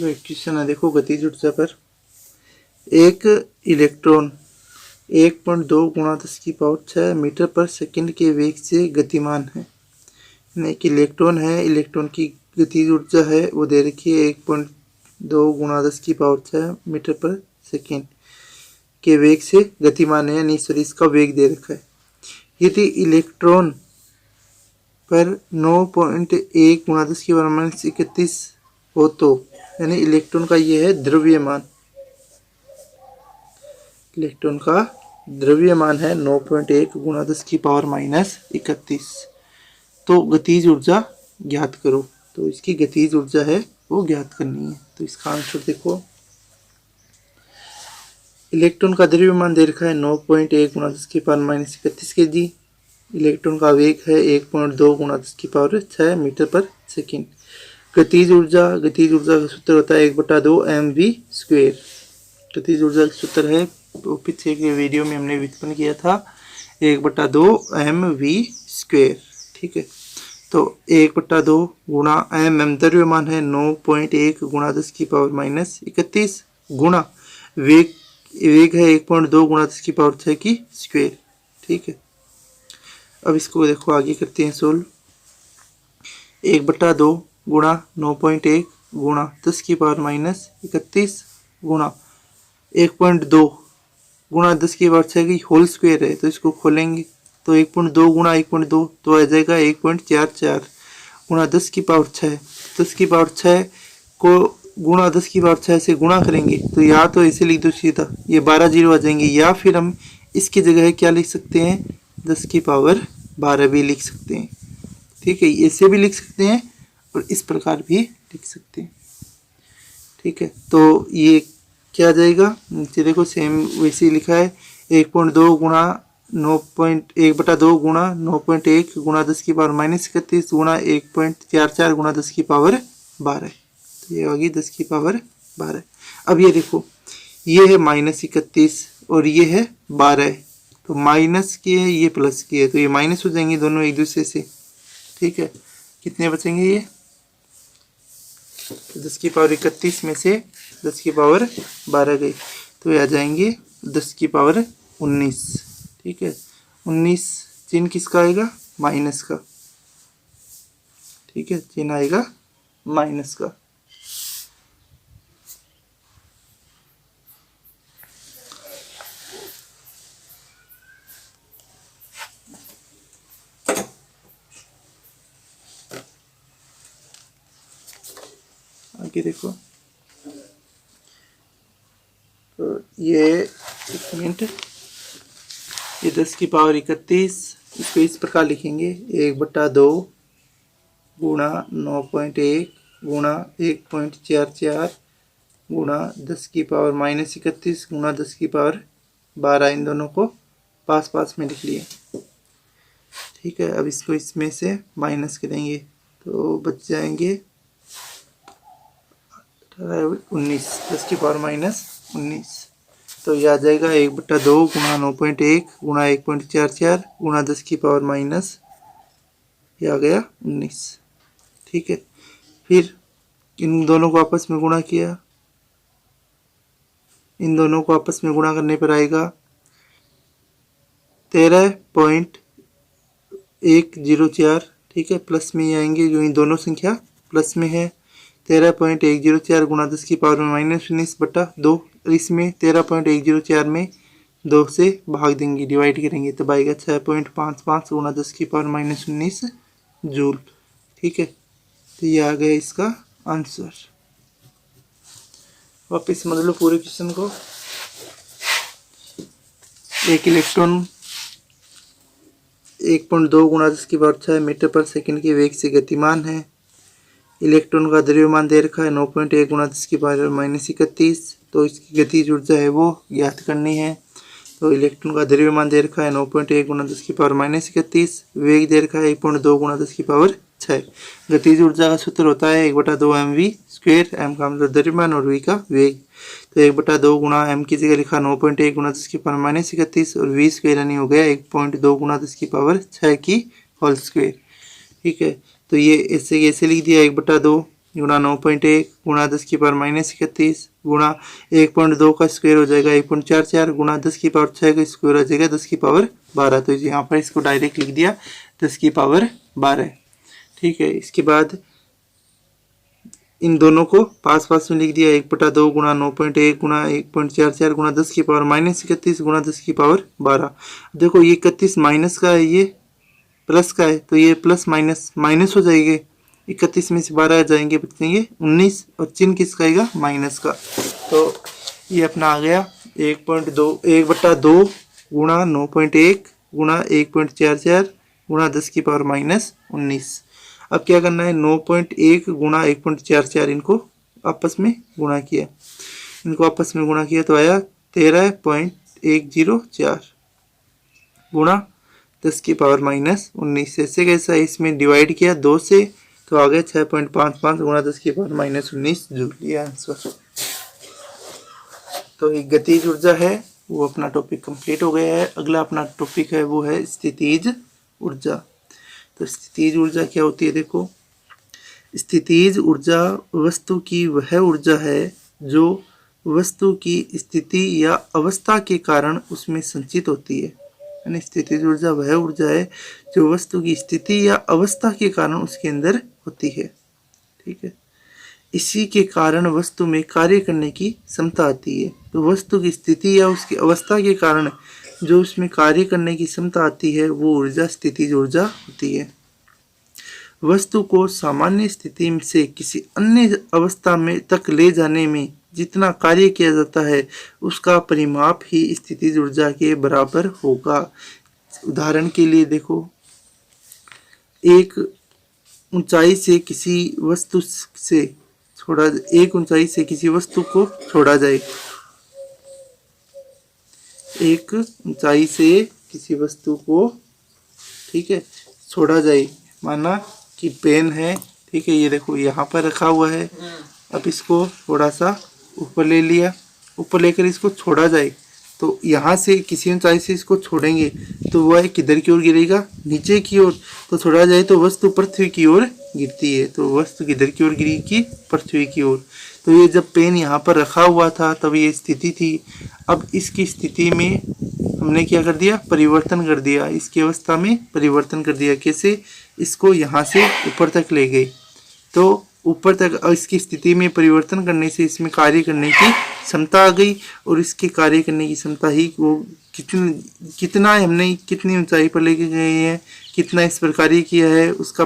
जो एक क्वेश्चन है देखो, गतिज ऊर्जा पर एक इलेक्ट्रॉन 1.2 गुणा 10⁶ मीटर पर सेकंड के वेग से गतिमान है। एक इलेक्ट्रॉन है, इलेक्ट्रॉन की गतिज ऊर्जा है वो दे रखी है 1.2 गुणा 10⁶ मीटर पर सेकंड के वेग से गतिमान है, यानी सॉरी इसका वेग दे रखा है। यदि इलेक्ट्रॉन पर 9.1 गुणा 10⁻31 हो तो, यानी इलेक्ट्रॉन का ये है द्रव्यमान, इलेक्ट्रॉन का द्रव्यमान है 9.1 गुणा 10⁻31, तो गतिज ऊर्जा ज्ञात करो। तो इसकी गतिज ऊर्जा है वो ज्ञात करनी है। तो इसका आंसर देखो, इलेक्ट्रॉन का द्रव्यमान दे रखा है 9.1 गुणा 10⁻31 kg। इलेक्ट्रॉन का वेग है 1.2 गुणा 10⁶ मीटर पर सेकंड। गतिज ऊर्जा का सूत्र होता है 1/2 mv²। गतिज ऊर्जा का सूत्र है तो पीछे के वीडियो में हमने व्युत्पन्न किया था 1/2 mv²। ठीक है, तो 1/2 गुणा m द्रव्यमान है 9.1 गुणा 10⁻31 गुणा वेग है 1.2 गुणा 10⁶ की स्क्वायर। ठीक है, अब इसको देखो आगे करते हैं सोल्व। 1/2 गुणा 9.1 गुणा 10⁻31 गुणा 1.2 गुणा 10⁶ की होल स्क्वायर है, तो इसको खोलेंगे तो 1.2 गुणा 1.2 तो आ जाएगा 1.44 गुणा 10⁶। 10⁶ को गुणा 10⁶ से गुणा करेंगे तो या तो ऐसे लिख दो सीधा, ये 12 जीरो आ जाएंगे, या फिर हम इसकी जगह क्या लिख सकते हैं 10⁻12 भी लिख सकते हैं। ठीक है, ऐसे भी लिख सकते हैं और इस प्रकार भी लिख सकते हैं। ठीक है, तो ये क्या आ जाएगा नीचे देखो सेम वैसे ही लिखा है 1.2 गुणा 1/2 गुणा 9.1 गुणा 10⁻31 गुणा 1.44 गुणा 10⁻12। तो ये होगी 10⁻12। अब ये देखो ये है -31 और ये है 12, तो माइनस की है ये प्लस की है, तो ये माइनस हो जाएंगे दोनों एक दूसरे से। ठीक है, कितने बचेंगे ये 10⁻31 में से 10⁻12 गई, तो ये आ जाएंगे 10⁻19। ठीक है, 19 चिन्ह किसका आएगा माइनस का। ठीक है, चिन्ह आएगा माइनस का। आगे देखो, तो ये एक मिनट, ये 10⁻31 इसको इस प्रकार लिखेंगे 1/2 गुणा 9.1 गुणा 1.44 गुणा 10⁻31 गुणा 10⁻12, इन दोनों को पास पास में लिख लिए। ठीक है, अब इसको इसमें से माइनस करेंगे तो बच जाएंगे 19, 10⁻−19। तो यह आ जाएगा 1/2 गुणा 9.1 गुणा 1.44 गुणा 10⁻, ये आ गया 19। ठीक है, फिर इन दोनों को आपस में गुणा किया, इन दोनों को आपस में गुणा करने पर आएगा 13.104। ठीक है, प्लस में ही आएंगे जो इन दोनों संख्या प्लस में है। 13.104 गुणा 10⁻−19/2, इसमें 13.104 में 2 से भाग देंगे, डिवाइड करेंगे, तब आएगा 6.55 गुणा 10⁻−19 जूल। ठीक है, तो ये आ गया इसका आंसर। वापस समझ लो पूरे क्वेश्चन को। एक इलेक्ट्रॉन 1.2 गुणा 10⁻6 मीटर पर सेकंड के वेग से गतिमान है। इलेक्ट्रॉन का द्रव्यमान दे रखा है 9.1 गुणा 10⁻31, तो इसकी गतिज ऊर्जा है वो ज्ञात करनी है। तो इलेक्ट्रॉन का द्रव्यमान दे रखा है 9.1 गुणा 10⁻31, वेग दे रखा है 1.2 गुणा 10⁻6। गतिज ऊर्जा का सूत्र होता है 1/2 mv², m का मतलब द्रव्यमान और v का वेग। तो 1/2 गुणा m की जगह लिखा 9.1 गुणा 10⁻31 और v² यानी हो गया 1.2 गुणा 10⁻6 की होल स्क्वायर। ठीक है, तो ये ऐसे लिख दिया 1/2 गुणा 9.1 गुणा 10⁻31 गुणा 1.2 का स्क्वायर हो जाएगा 1.44 गुणा 10⁻6 का स्क्वायर हो जाएगा 10⁻12। तो यहाँ पर इसको डायरेक्ट लिख दिया 10⁻12। ठीक है, इसके बाद इन दोनों को पास पास में लिख दिया 1/2 गुणा 9.1 गुणा 1.44 गुणा 10⁻31 गुणा 10⁻12। देखो ये 31 माइनस का है, ये प्लस का है, तो ये प्लस माइनस माइनस हो जाएंगे। 31 में से 12 आ जाएंगे, बचेंगे 19 और चिन्ह किसका आएगा? माइनस का। तो ये अपना आ गया 1/2 गुणा 9.1 गुणा 1.44 गुणा 10⁻−19। अब क्या करना है? 9.1 गुणा 1.44 इनको आपस में गुणा किया, तो आया 13.104 गुणा 10⁻−19। ऐसे कैसा है? इसमें डिवाइड किया 2 से, तो आ गया 6.55 गुणा 10⁻−19 जूल। ये आंसर। तो एक गतिज ऊर्जा है वो अपना टॉपिक कंप्लीट हो गया है। अगला अपना टॉपिक है वो है स्थितिज ऊर्जा। तो स्थितिज ऊर्जा क्या होती है? देखो, स्थितिज ऊर्जा वस्तु की वह ऊर्जा है जो वस्तु की स्थिति या अवस्था के कारण उसमें संचित होती है। यानी स्थितिज ऊर्जा वह ऊर्जा है जो वस्तु की स्थिति या अवस्था के कारण उसके अंदर होती है। ठीक है, इसी के कारण वस्तु में कार्य करने की क्षमता आती है। तो वस्तु की स्थिति या उसकी अवस्था के कारण जो उसमें कार्य करने की क्षमता आती है वो ऊर्जा स्थितिज ऊर्जा होती है। वस्तु को सामान्य स्थिति से किसी अन्य अवस्था में तक ले जाने में जितना कार्य किया जाता है उसका परिमाप ही स्थितिज ऊर्जा के बराबर होगा। उदाहरण के लिए देखो, एक ऊंचाई से किसी वस्तु को छोड़ा जाए, एक ऊंचाई से किसी वस्तु को, ठीक है, छोड़ा जाए। माना कि पेन है, ठीक है, ये देखो यहाँ पर रखा हुआ है। अब इसको थोड़ा सा ऊपर ले लिया, ऊपर लेकर इसको छोड़ा जाए, तो यहाँ से किसी ऊंचाई से इसको छोड़ेंगे तो वह किधर की ओर गिरेगा? नीचे की ओर। तो छोड़ा जाए तो वस्तु पृथ्वी की ओर गिरती है। तो वस्तु किधर की ओर गिरेगी? पृथ्वी की ओर। तो ये जब पेन यहाँ पर रखा हुआ था तब ये स्थिति थी। अब इसकी स्थिति में हमने क्या कर दिया? परिवर्तन कर दिया, इसकी अवस्था में परिवर्तन कर दिया। कैसे? इसको यहाँ से ऊपर तक ले गए, तो ऊपर तक इसकी स्थिति में परिवर्तन करने से इसमें कार्य करने की क्षमता आ गई, और इसके कार्य करने की क्षमता ही वो कितना हमने कितनी ऊंचाई पर लेके गए हैं, कितना इस पर कार्य किया है, उसका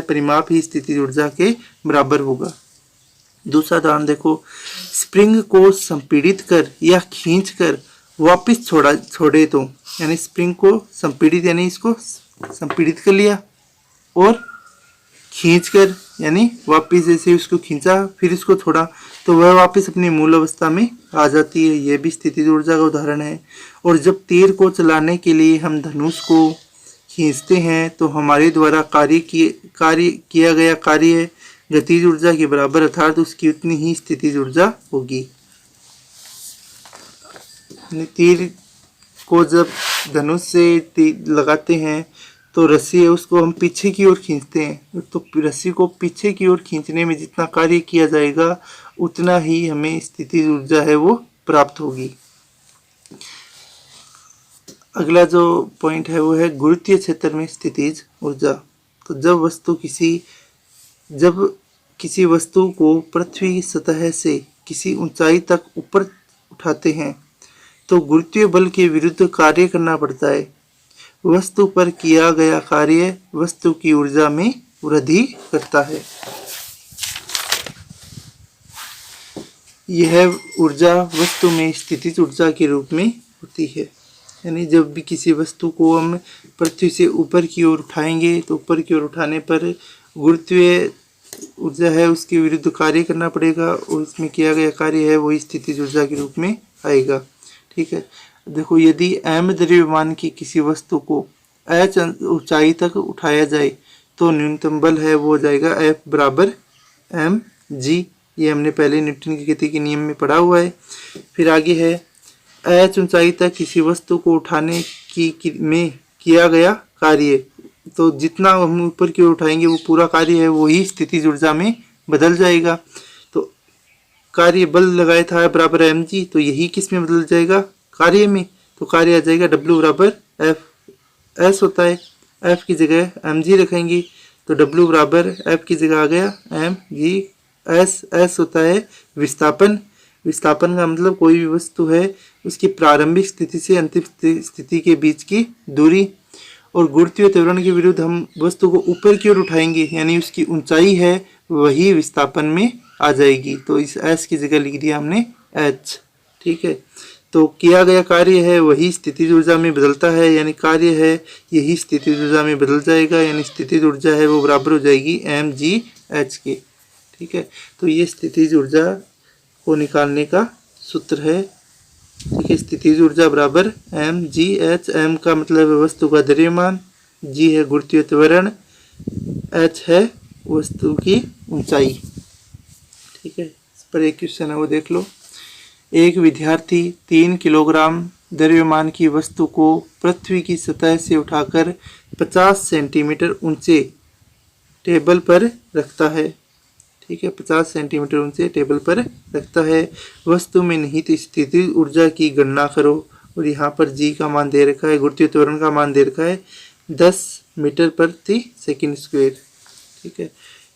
परिमाप ही स्थितिज ऊर्जा के बराबर होगा। दूसरा उदाहरण देखो, स्प्रिंग को संपीड़ित कर या खींच कर वापस छोड़े तो, यानी स्प्रिंग को संपीड़ित यानी इसको संपीड़ित कर लिया और खींचकर यानी वापस ऐसे उसको खींचा फिर इसको छोड़ा तो वह वापस अपनी मूल अवस्था में आ जाती है। यह भी स्थितिज ऊर्जा का उदाहरण है। और जब तीर को चलाने के लिए हम धनुष को खींचते हैं तो हमारे द्वारा किया गया कार्य गतिज ऊर्जा के बराबर, अर्थात उसकी उतनी ही स्थितिज ऊर्जा होगी। तीर को जब धनुष से लगाते हैं तो रस्सी है उसको हम पीछे की ओर खींचते हैं, तो रस्सी को पीछे की ओर खींचने में जितना कार्य किया जाएगा उतना ही हमें स्थितिज ऊर्जा है वो प्राप्त होगी। अगला जो पॉइंट है वो है गुरुत्वीय क्षेत्र में स्थितिज ऊर्जा। तो जब किसी वस्तु को पृथ्वी की सतह से किसी ऊंचाई तक ऊपर उठाते हैं तो गुरुत्वीय बल के विरुद्ध कार्य करना पड़ता है। वस्तु पर किया गया कार्य वस्तु की ऊर्जा में वृद्धि करता है। यह ऊर्जा वस्तु में स्थितिज ऊर्जा के रूप में होती है। यानी जब भी किसी वस्तु को हम पृथ्वी से ऊपर की ओर उठाएंगे तो ऊपर की ओर उठाने पर गुरुत्वीय ऊर्जा है उसके विरुद्ध कार्य करना पड़ेगा और उसमें किया गया कार्य है वही स्थितिज ऊर्जा के रूप में आएगा। ठीक है, देखो, यदि m द्रव्यमान की किसी वस्तु को h ऊंचाई तक उठाया जाए तो न्यूनतम बल है वो हो जाएगा F बराबर mg। ये हमने पहले न्यूटन की गति के नियम में पढ़ा हुआ है। फिर आगे है h ऊंचाई तक किसी वस्तु को उठाने में किया गया कार्य तो जितना हम ऊपर की ओर उठाएंगे वो पूरा कार्य है वही स्थितिज ऊर्जा में बदल जाएगा। तो कार्य बल लगाया था बराबर mg, तो यही किस में बदल जाएगा, कार्य में। तो कार्य आ जाएगा W बराबर F। S होता है, F की जगह mg रखेंगे तो W बराबर F की जगह आ गया mg। S होता है विस्थापन। विस्थापन का मतलब कोई भी वस्तु है उसकी प्रारंभिक स्थिति से अंतिम स्थिति के बीच की दूरी। और गुरुत्वीय त्वरण के विरुद्ध हम वस्तु को ऊपर की ओर उठाएंगे, यानी उसकी ऊंचाई है वही विस्थापन में आ जाएगी। तो इस S की जगह लिख दिया हमने H। ठीक है, तो किया गया कार्य है वही स्थितिज ऊर्जा में बदलता है, यानी कार्य है यही स्थितिज ऊर्जा में बदल जाएगा, यानी स्थितिज ऊर्जा है वो बराबर हो जाएगी mgh के। ठीक है, तो ये स्थितिज ऊर्जा को निकालने का सूत्र है। ठीक है, स्थितिज ऊर्जा बराबर mgh। m का मतलब है वस्तु का द्रव्यमान, g है गुरुत्वीय त्वरण, h है वस्तु की ऊंचाई। ठीक है, इस पर एक क्वेश्चन है वो देख लो। एक विद्यार्थी 3 किलोग्राम द्रव्यमान की वस्तु को पृथ्वी की सतह से उठाकर 50 सेंटीमीटर ऊंचे टेबल पर रखता है। ठीक है, 50 सेंटीमीटर ऊंचे टेबल पर रखता है। वस्तु में निहित स्थितिज ऊर्जा की गणना करो। और यहाँ पर जी का मान दे रखा है, गुरुत्वीय त्वरण का मान दे रखा है 10 मीटर प्रति सेकंड स्क्वायर। ठीक है,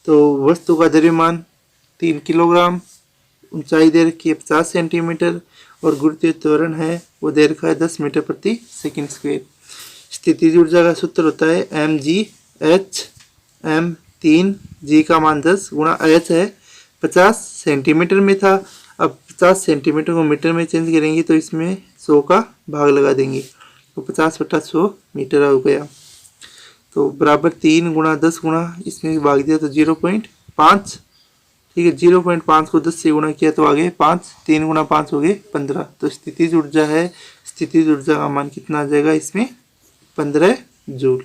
तो वस्तु का द्रव्यमान 3 किलोग्राम, ऊंचाई दे रखी है 50 सेंटीमीटर और गुरुत्वीय त्वरण है वो दे रखा है 10 मीटर प्रति सेकंड स्क्वायर। स्थितिज ऊर्जा का सूत्र होता है mgh। m 3, g का मान 10 गुणा h है 50 सेंटीमीटर में था, अब 50 सेंटीमीटर को मीटर में चेंज करेंगे तो इसमें 100 का भाग लगा देंगे तो 50/100 मीटर हो गया। तो बराबर 3 गुणा 10 गुणा इसमें भाग दिया तो 0.5। ठीक है, 0.5 को 10 से गुणा किया तो आगे 5, 3 गुणा 5 हो गए 15। तो स्थितिज ऊर्जा है, स्थितिज ऊर्जा का मान कितना आ जाएगा इसमें 15 जूल।